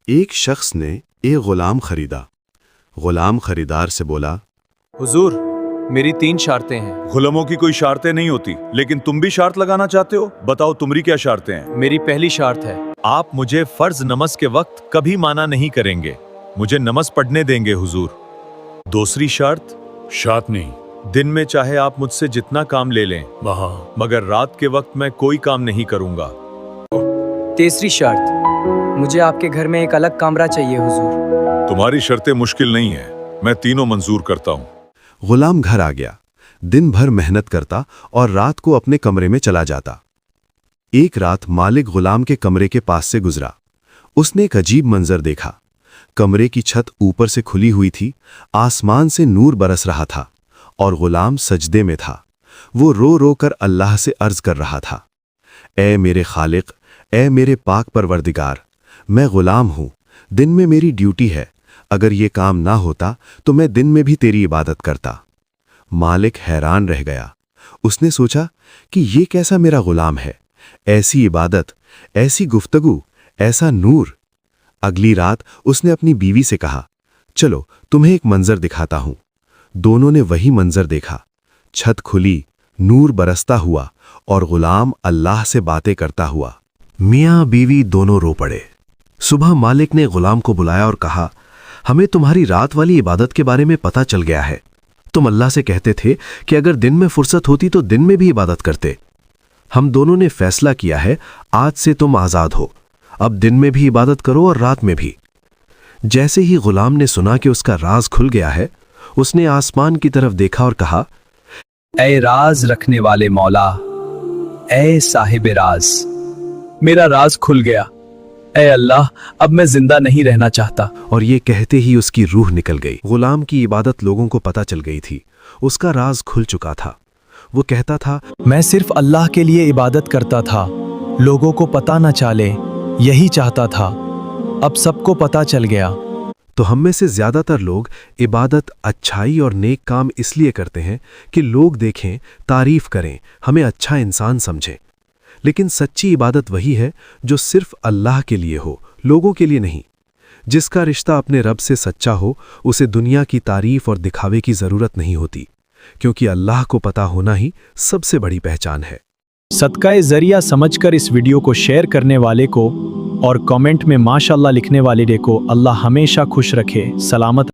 ایک شخص نے ایک غلام خریدا۔ غلام خریدار سے بولا، حضور میری 3 شرطیں ہیں۔ غلاموں کی کوئی شرطیں نہیں ہوتی، لیکن تم بھی شرط لگانا چاہتے ہو؟ بتاؤ تمہاری کیا شرطیں ہیں؟ میری پہلی شرط ہے آپ مجھے فرض نماز کے وقت کبھی منع نہیں کریں گے، مجھے نماز پڑھنے دیں گے حضور۔ دوسری شرط نہیں دن میں چاہے آپ مجھ سے جتنا کام لے لیں، مگر رات کے وقت میں کوئی کام نہیں کروں گا۔ تیسری شرط مجھے آپ کے گھر میں ایک الگ کمرہ چاہیے حضور۔ تمہاری شرطیں مشکل نہیں ہیں، میں تینوں منظور کرتا ہوں۔ غلام گھر آ گیا، دن بھر محنت کرتا اور رات کو اپنے کمرے میں چلا جاتا۔ ایک رات مالک غلام کے کمرے کے پاس سے گزرا۔ اس نے ایک عجیب منظر دیکھا۔ کمرے کی چھت اوپر سے کھلی ہوئی تھی، آسمان سے نور برس رہا تھا اور غلام سجدے میں تھا۔ وہ رو رو کر اللہ سے عرض کر رہا تھا، اے میرے خالق، اے میرے پاک پروردگار، میں غلام ہوں، دن میں میری ڈیوٹی ہے، اگر یہ کام نہ ہوتا تو میں دن میں بھی تیری عبادت کرتا۔ مالک حیران رہ گیا۔ اس نے سوچا کہ یہ کیسا میرا غلام ہے، ایسی عبادت، ایسی گفتگو، ایسا نور۔ اگلی رات اس نے اپنی بیوی سے کہا، چلو تمہیں ایک منظر دکھاتا ہوں۔ دونوں نے وہی منظر دیکھا، چھت کھلی، نور برستا ہوا اور غلام اللہ سے باتیں کرتا ہوا۔ میاں بیوی دونوں رو پڑے۔ صبح مالک نے غلام کو بلایا اور کہا، ہمیں تمہاری رات والی عبادت کے بارے میں پتہ چل گیا ہے۔ تم اللہ سے کہتے تھے کہ اگر دن میں فرصت ہوتی تو دن میں بھی عبادت کرتے۔ ہم دونوں نے فیصلہ کیا ہے، آج سے تم آزاد ہو، اب دن میں بھی عبادت کرو اور رات میں بھی۔ جیسے ہی غلام نے سنا کہ اس کا راز کھل گیا ہے، اس نے آسمان کی طرف دیکھا اور کہا، اے راز رکھنے والے مولا، اے صاحب راز، میرا راز کھل گیا، اے اللہ اب میں زندہ نہیں رہنا چاہتا۔ اور یہ کہتے ہی اس کی روح نکل گئی۔ غلام کی عبادت لوگوں کو پتہ چل گئی تھی، اس کا راز کھل چکا تھا۔ وہ کہتا تھا، میں صرف اللہ کے لیے عبادت کرتا تھا، لوگوں کو پتہ نہ چلے، یہی چاہتا تھا، اب سب کو پتہ چل گیا۔ تو ہم میں سے زیادہ تر لوگ عبادت، اچھائی اور نیک کام اس لیے کرتے ہیں کہ لوگ دیکھیں، تعریف کریں، ہمیں اچھا انسان سمجھیں۔ لیکن سچی عبادت وہی ہے جو صرف اللہ کے لیے ہو، لوگوں کے لیے نہیں۔ جس کا رشتہ اپنے رب سے سچا ہو، اسے دنیا کی تعریف اور دکھاوے کی ضرورت نہیں ہوتی، کیونکہ اللہ کو پتہ ہونا ہی سب سے بڑی پہچان ہے۔ صدقہ ذریعہ سمجھ کر اس ویڈیو کو شیئر کرنے والے کو اور کامنٹ میں ماشاءاللہ لکھنے والے کو اللہ ہمیشہ خوش رکھے، سلامت